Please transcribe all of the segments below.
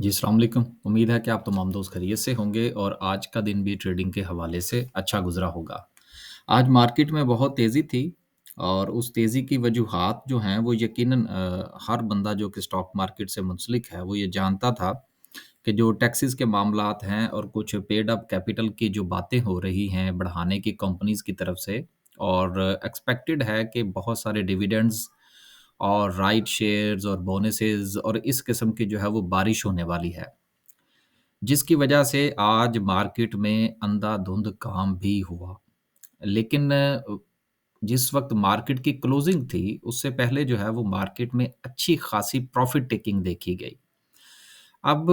जी, अस्सलाम वालेकुम। उम्मीद है कि आप तमाम दोस्त खैरियत से होंगे और आज का दिन भी ट्रेडिंग के हवाले से अच्छा गुज़रा होगा। आज मार्केट में बहुत तेज़ी थी और उस तेज़ी की वजूहात जो हैं वो यकीनन हर बंदा जो कि स्टॉक मार्केट से मुंसलिक है वो ये जानता था कि जो टैक्सेस के मामलात हैं और कुछ पेड अप कैपिटल की जो बातें हो रही हैं बढ़ाने की कंपनीज़ की तरफ से और एक्सपेक्टेड है कि बहुत सारे डिविडेंड्स और राइट शेयर्स और बोनसेस और इस किस्म की जो है वो बारिश होने वाली है। जिसकी वजह से आज मार्केट में अंधाधुंध काम भी हुआ। लेकिन जिस वक़्त मार्केट की क्लोजिंग थी, उससे पहले जो है वो मार्केट में अच्छी खासी प्रॉफ़िट टेकिंग देखी गई। अब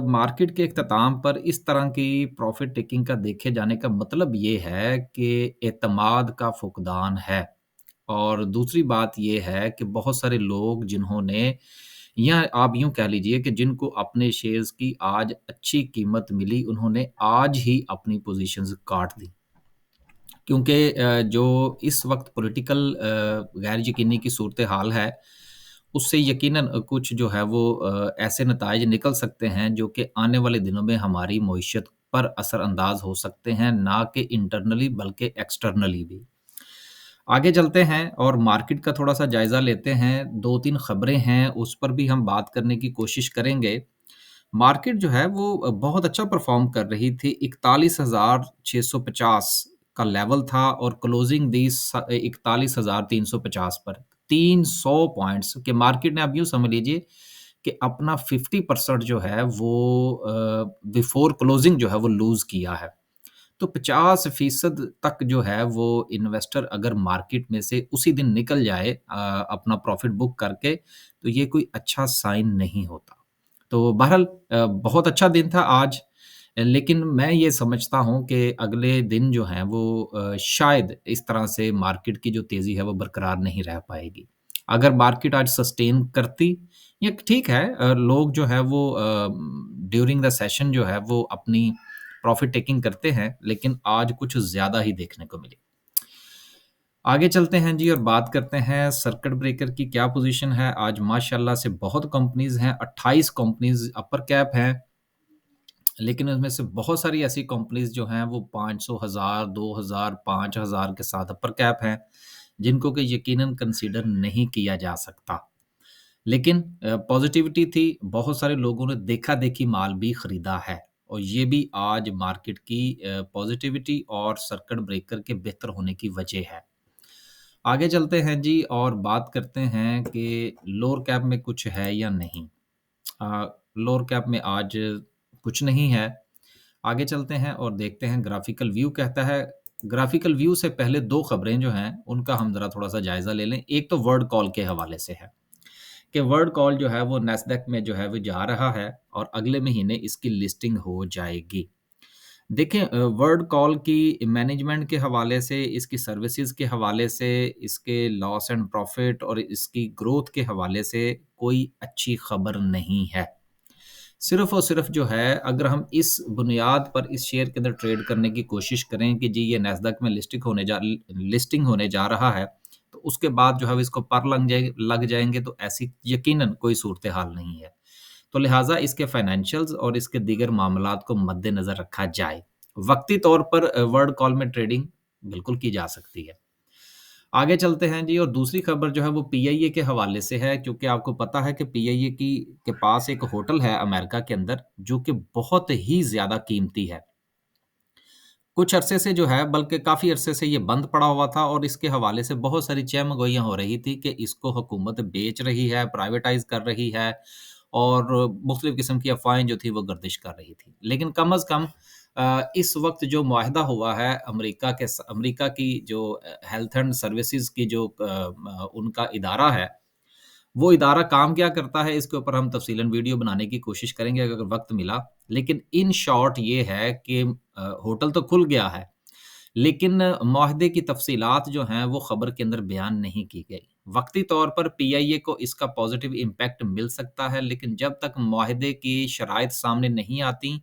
मार्केट के इख्तिताम पर इस तरह की प्रॉफ़िट टेकिंग का देखे जाने का मतलब ये है कि एतमाद का फुक़दान है। और दूसरी बात ये है कि बहुत सारे लोग जिन्होंने या आप यूँ कह लीजिए कि जिनको अपने शेयर्स की आज अच्छी कीमत मिली, उन्होंने आज ही अपनी पोज़ीशंस काट दी। क्योंकि जो इस वक़्त पॉलिटिकल गैर यकीनी की सूरत-ए-हाल है, उससे यकीनन कुछ जो है वो ऐसे नताइज निकल सकते हैं जो कि आने वाले दिनों में हमारी मईशत पर असर-अंदाज़ हो सकते हैं, ना कि इंटरनली बल्कि एक्सटर्नली भी। आगे चलते हैं और मार्केट का थोड़ा-सा जायज़ा लेते हैं। 2-3 खबरें हैं, उस पर भी हम बात करने की कोशिश करेंगे। मार्केट जो है वो बहुत अच्छा परफ़ॉर्म कर रही थी। 41,650 का लेवल था और क्लोजिंग दी 41,350 पर। 300 पॉइंट्स के मार्केट ने आप यूँ समझ लीजिए कि अपना 50% जो है वो बिफ़ोर क्लोजिंग जो है वो लूज़ किया है। तो 50% तक जो है वो इन्वेस्टर अगर मार्केट में से उसी दिन निकल जाए अपना प्रॉफ़िट बुक करके, तो ये कोई अच्छा साइन नहीं होता। तो बहरहाल बहुत अच्छा दिन था आज, लेकिन मैं ये समझता हूँ कि अगले दिन जो हैं वो शायद इस तरह से मार्केट की जो तेज़ी है वो बरकरार नहीं रह पाएगी। अगर मार्केट आज सस्टेन करती या ठीक है लोग जो है वो ड्यूरिंग द सेशन जो है वो अपनी प्रॉफ़िट टेकिंग करते हैं, लेकिन आज कुछ ज़्यादा ही देखने को मिली। आगे चलते हैं जी और बात करते हैं सर्किट ब्रेकर की क्या पोज़ीशन है। आज माशाअल्लाह से बहुत कंपनीज़ हैं, 28 कंपनीज़ अपर कैप हैं, लेकिन उसमें से बहुत सारी ऐसी कंपनीज़ जो हैं वो 500, 1000, 2000, 5000 के साथ अपर कैप हैं, जिनको कि यकीनन कंसीडर नहीं किया जा सकता। लेकिन पॉज़िटिविटी थी, बहुत सारे लोगों ने देखा-देखी माल भी खरीदा है और ये भी आज मार्केट की पॉज़िटिविटी और सर्किट ब्रेकर के बेहतर होने की वजह है। आगे चलते हैं जी और बात करते हैं कि लोअर कैप में कुछ है या नहीं। लोअर कैप में आज कुछ नहीं है। आगे चलते हैं और देखते हैं ग्राफ़िकल व्यू कहता है। ग्राफ़िकल व्यू से पहले 2 खबरें जो हैं, उनका हम ज़रा थोड़ा-सा जायज़ा ले लें। एक तो वर्ड कॉल के हवाले से है। कि वर्ल्ड कॉल जो है वो नैस्डैक में जो है वो जा रहा है और अगले महीने इसकी लिस्टिंग हो जाएगी। देखें वर्ल्ड कॉल की मैनेजमेंट के हवाले से, इसकी सर्विसेज़ के हवाले से, इसके लॉस एंड प्रॉफ़िट और इसकी ग्रोथ के हवाले से कोई अच्छी खबर नहीं है। सिर्फ़ और सिर्फ़ जो है अगर हम इस बुनियाद पर इस शेयर के अंदर ट्रेड करने की कोशिश करें कि जी ये नैस्डैक में लिस्टिंग होने जा रहा है, तो उसके बाद जो है वो इसको पर लग जाएँगे तो ऐसी यकीनन कोई सूरत-ए-हाल नहीं है। तो लिहाज़ा इसके फाइनेंशियल्स और इसके दीगर मामलात को मद्देनज़र रखा जाए। वक़्ती तौर पर वर्ल्ड कॉल में ट्रेडिंग बिल्कुल की जा सकती है। आगे चलते हैं जी और दूसरी खबर जो है वो पीआईए के हवाले से है क्योंकि आपको पता है कि पीआईए की के पास एक होटल है अमेरिका के अंदर जो कि बहुत ही ज़्यादा कीमती है। कुछ अरसे से जो है बल्कि काफ़ी अरसे से ये बंद पड़ा हुआ था और इसके हवाले से बहुत सारी चहमगोइयाँ हो रही थी कि इसको हुकूमत बेच रही है, प्राइवेटाइज़ कर रही है और मुख़्तलिफ़ किस्म की अफ़वाहें जो थी वो गर्दिश कर रही थी। लेकिन कम अज़ कम इस वक़्त जो मुआहदा हुआ है अमेरिका की जो हेल्थ एंड सर्विसेज़ की जो उनका इदारा है, वो इदारा काम क्या करता है इसके ऊपर हम तफ़सीलन वीडियो बनाने की कोशिश करेंगे अगर वक़्त मिला। लेकिन इन शॉर्ट ये है कि होटल तो खुल गया है, लेकिन मुआहदे की तफ़सीलात जो हैं वो ख़बर के अंदर बयान नहीं की गई। वक़्ती तौर पर पीआईए को इसका पॉज़िटिव इम्पैक्ट मिल सकता है लेकिन जब तक मुआहदे की शराइत सामने नहीं आती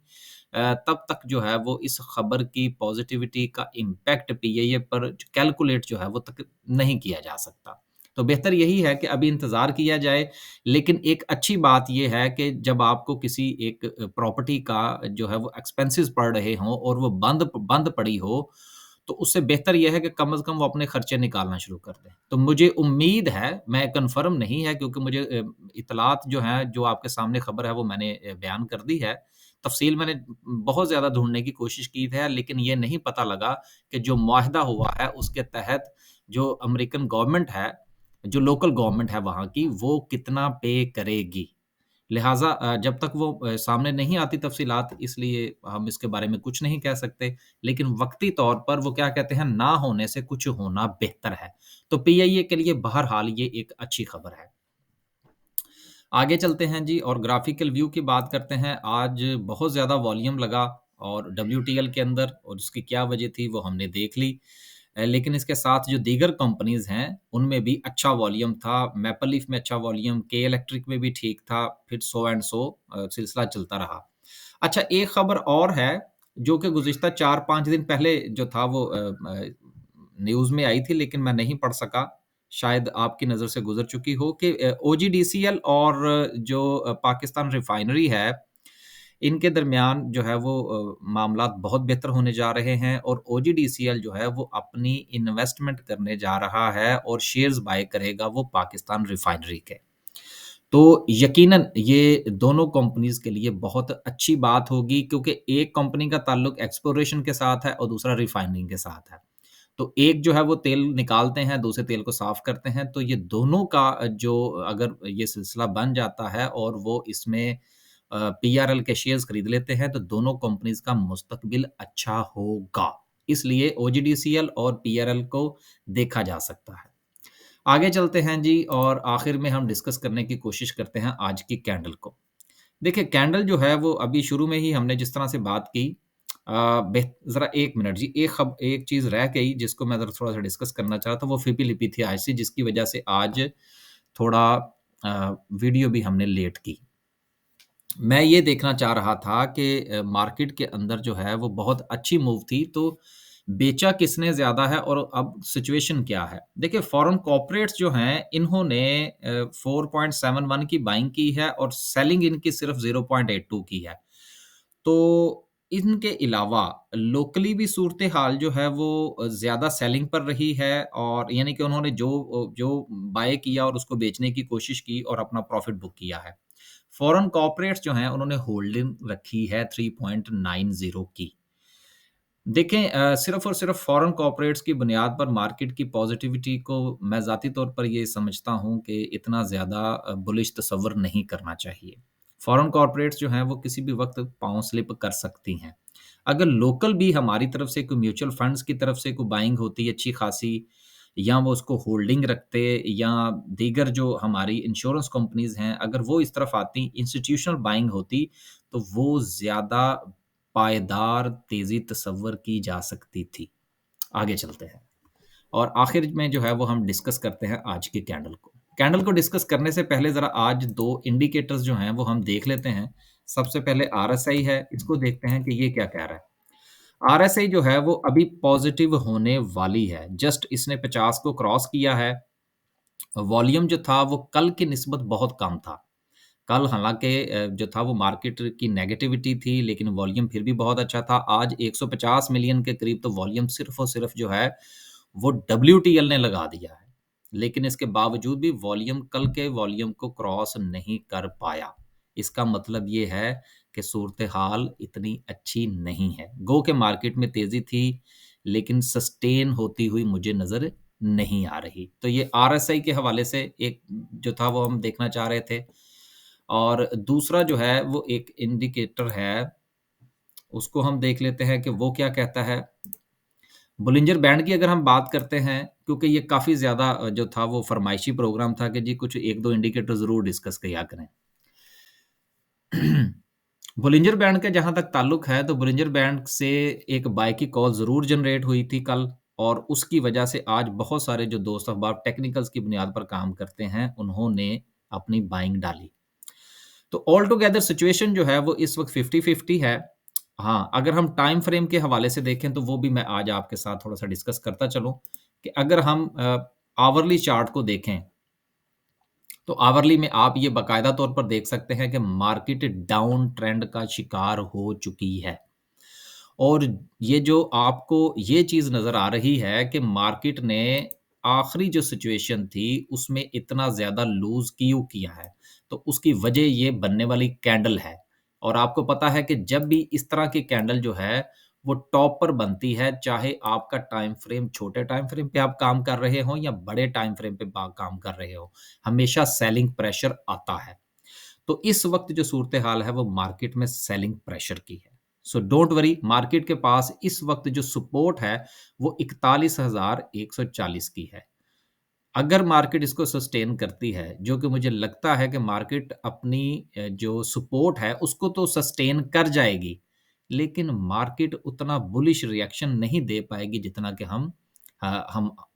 तब तक जो है वो इस ख़बर की पॉज़िटिविटी का इम्पैक्ट पीआईए पर कैलकुलेट जो है वो तक नहीं किया जा सकता। तो बेहतर यही है कि अभी इंतज़ार किया जाए, लेकिन एक अच्छी बात ये है कि जब आपको किसी एक प्रॉपर्टी का जो है वो एक्सपेंसेस पड़ रहे हों और वो बंद बंद पड़ी हो, तो उससे बेहतर ये है कि कम से कम वो अपने खर्चे निकालना शुरू कर दें। तो मुझे उम्मीद है, मैं कन्फर्म नहीं है क्योंकि मुझे इत्तलात जो हैं, जो आपके सामने खबर है वो मैंने बयान कर दी है। तफ़सील मैंने बहुत ज़्यादा ढूँढने की कोशिश की है, लेकिन ये नहीं पता लगा कि जो मुआहदा हुआ है उसके तहत जो अमेरिकन गवर्नमेंट है, जो लोकल गवर्नमेंट है वहाँ की, वो कितना पे करेगी। लिहाज़ा जब तक वो सामने नहीं आती तफ़सीलात, इसलिए हम इसके बारे में कुछ नहीं कह सकते। लेकिन वक़्ती तौर पर वो क्या कहते हैं, ना होने से कुछ होना बेहतर है। तो पीआईए के लिए बहरहाल ये एक अच्छी खबर है। आगे चलते हैं जी और ग्राफ़िकल व्यू की बात करते हैं। आज बहुत ज़्यादा वॉल्यूम लगा और डब्ल्यूटीएल के अंदर, और उसकी क्या वजह थी वो हमने देख ली। लेकिन इसके साथ जो दीगर कंपनीज़ हैं, उनमें भी अच्छा वॉल्यूम था। मैपल लीफ में अच्छा वॉल्यूम, के इलेक्ट्रिक में भी ठीक था, फिर सो एंड सो सिलसिला चलता रहा। अच्छा, एक खबर और है जो कि गुज़िश्ता 4-5 दिन पहले जो था वो न्यूज़ में आई थी, लेकिन मैं नहीं पढ़ सका। शायद आपकी नज़र से गुज़र चुकी हो कि ओजीडीसीएल और जो पाकिस्तान रिफाइनरी है, इनके दरमियान जो है वो मामलात बहुत बेहतर होने जा रहे हैं और ओजीडीसीएल जो है वो अपनी इन्वेस्टमेंट करने जा रहा है और शेयर्स बाय करेगा वो पाकिस्तान रिफाइनरी के। तो यकीनन ये दोनों कंपनीज़ के लिए बहुत अच्छी बात होगी क्योंकि एक कंपनी का ताल्लुक एक्सप्लोरेशन के साथ है और दूसरा रिफाइनिंग के साथ है। तो एक जो है वो तेल निकालते हैं, दूसरे तेल को साफ़ करते हैं, तो ये दोनों का जो अगर ये सिलसिला बन जाता है और वो इसमें पीआरएल के शेयर्स खरीद लेते हैं, तो दोनों कंपनीज़ का मुस्तकबिल अच्छा होगा। इसलिए ओजीडीसीएल और पीआरएल को देखा जा सकता है। आगे चलते हैं जी और आखिर में हम डिस्कस करने की कोशिश करते हैं आज की कैंडल को। देखिए, कैंडल जो है वो अभी शुरू में ही हमने जिस तरह से बात की, अ, बेह ज़रा 1 मिनट जी, एक चीज़ रह गई जिसको मैं ज़रा थोड़ा-सा डिस्कस करना चाह रहा था, वो फिपी-लिपि थी आज से, जिसकी वजह से आज थोड़ा वीडियो भी हमने लेट की। मैं ये देखना चाह रहा था कि मार्केट के अंदर जो है वो बहुत अच्छी मूव थी, तो बेचा किसने ज़्यादा है और अब सिचुएशन क्या है? देखिए, फॉरेन कॉर्पोरेट्स जो हैं इन्होंने 4.71 की बाइंग की है और सेलिंग इनकी सिर्फ़ 0.82 की है। तो इनके अलावा लोकली भी सूरत-ए-हाल जो है वो ज़्यादा सेलिंग पर रही है और यानी कि उन्होंने जो बाय किया और उसको बेचने की कोशिश की और अपना प्रॉफ़िट बुक किया है। फॉरेन कॉर्पोरेट्स जो हैं उन्होंने होल्डिंग रखी है 3.90 की। देखें, सिर्फ़ और सिर्फ़ फॉरेन कॉर्पोरेट्स की बुनियाद पर मार्केट की पॉज़िटिविटी को मैं ज़ाती तौर पर ये समझता हूँ कि इतना ज़्यादा बुलिश तसव्वुर नहीं करना चाहिए। फॉरेन कॉर्पोरेट्स जो हैं वो किसी भी वक़्त पाँव स्लिप कर सकती हैं। अगर लोकल भी हमारी तरफ से कोई म्यूचुअल फंड्स की तरफ से कोई बाइंग होती है अच्छी खासी, या वो उसको होल्डिंग रखते, या दीगर जो हमारी इंश्योरेंस कंपनीज़ हैं, अगर वो इस तरफ आती, इंस्टीट्यूशनल बाइंग होती, तो वो ज़्यादा पायदार तेज़ी तसव्वुर की जा सकती थी। आगे चलते हैं और आखिर में जो है वो हम डिस्कस करते हैं आज की कैंडल को। कैंडल को डिस्कस करने से पहले ज़रा आज 2 इंडिकेटर्स जो हैं वो हम देख लेते हैं। सबसे पहले आरएसआई है, इसको देखते हैं कि ये क्या कह रहा है। आरएसआई जो है वो अभी पॉज़िटिव होने वाली है। जस्ट इसने 50 को क्रॉस किया है। वॉल्यूम जो था वो कल की निस्बत बहुत कम था। कल हालाँकि जो था वो मार्केट की नेगेटिविटी थी, लेकिन वॉल्यूम फिर भी बहुत अच्छा था। आज 150 मिलियन के करीब तो वॉल्यूम सिर्फ़ और सिर्फ़ जो है, वो डब्ल्यूटीएल ने लगा दिया है। लेकिन इसके बावजूद भी वॉल्यूम कल के वॉल्यूम को क्रॉस नहीं कर पाया। इसका मतलब ये है कि सूरत-ए-हाल इतनी अच्छी नहीं है। गो के मार्केट में तेज़ी थी, लेकिन सस्टेन होती हुई मुझे नज़र नहीं आ रही। तो ये आरएसआई के हवाले से एक जो था वो हम देखना चाह रहे थे। और दूसरा जो है वो एक इंडिकेटर है, उसको हम देख लेते हैं कि वो क्या कहता है। बोलिंजर बैंड की अगर हम बात करते हैं, क्योंकि ये काफ़ी ज़्यादा जो था वो फ़रमाइशी प्रोग्राम था कि जी कुछ 1-2 इंडिकेटर ज़रूर डिस्कस किया करें। बोलिंजर बैंड का जहाँ तक ताल्लुक है, तो बोलिंजर बैंड से एक बाय की कॉल ज़रूर जनरेट हुई थी कल, और उसकी वजह से आज बहुत सारे जो दोस्त अखबार टेक्निकल्स की बुनियाद पर काम करते हैं, उन्होंने अपनी बाइंग डाली। तो ऑल टुगेदर सिचुएशन जो है वो इस वक़्त 50-50 है। हाँ, अगर हम टाइम फ्रेम के हवाले से देखें तो वो भी मैं आज आपके साथ थोड़ा-सा डिस्कस करता चलूँ कि अगर हम आवरली चार्ट को देखें, तो आवरली में आप ये बाकायदा तौर पर देख सकते हैं कि मार्केट डाउन ट्रेंड का शिकार हो चुकी है। और ये जो आपको ये चीज़ नज़र आ रही है कि मार्केट ने आखिरी जो सिचुएशन थी, उसमें इतना ज़्यादा लूज़ क्यों किया है? तो उसकी वजह ये बनने वाली कैंडल है। और आपको पता है कि जब भी इस तरह की कैंडल जो है, वो टॉप पर बनती है, चाहे आपका टाइम फ्रेम छोटे टाइम फ्रेम पे आप काम कर रहे हों या बड़े टाइम फ्रेम पे बा काम कर रहे हों, हमेशा सेलिंग प्रेशर आता है। तो इस वक़्त जो सूरत-ए-हाल है वो मार्केट में सेलिंग प्रेशर की है। सो डोंट वरी, मार्केट के पास इस वक़्त जो सपोर्ट है वो 41,140 की है। अगर मार्केट इसको सस्टेन करती है, जो कि मुझे लगता है कि मार्केट अपनी जो सपोर्ट है उसको तो सस्टेन कर जाएगी, लेकिन मार्केट उतना बुलिश रिएक्शन नहीं दे पाएगी जितना कि हम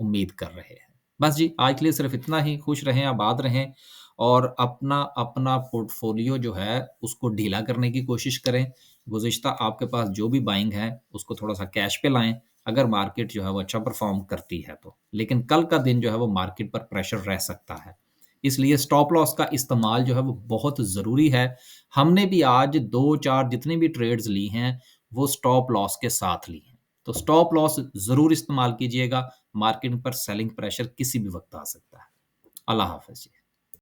उम्मीद कर रहे हैं। बस जी, आज के लिए सिर्फ़ इतना ही। खुश रहें, आबाद रहें और अपना अपना पोर्टफ़ोलियो जो है उसको ढीला करने की कोशिश करें। गुज़िश्ता आपके पास जो भी बाइंग है उसको थोड़ा-सा कैश पे लाएँ, अगर मार्केट जो है वो अच्छा परफ़ॉर्म करती है तो। लेकिन कल का दिन जो है वो मार्केट पर प्रेशर रह सकता है। इसलिए स्टॉप लॉस का इस्तेमाल जो है वो बहुत ज़रूरी है। हमने भी आज 2-4 जितनी भी ट्रेड्स ली हैं, वो स्टॉप लॉस के साथ ली हैं। तो स्टॉप लॉस ज़रूर इस्तेमाल कीजिएगा, मार्केट पर सेलिंग प्रेशर किसी भी वक़्त आ सकता है। अल्लाह हाफ़िज़ जी।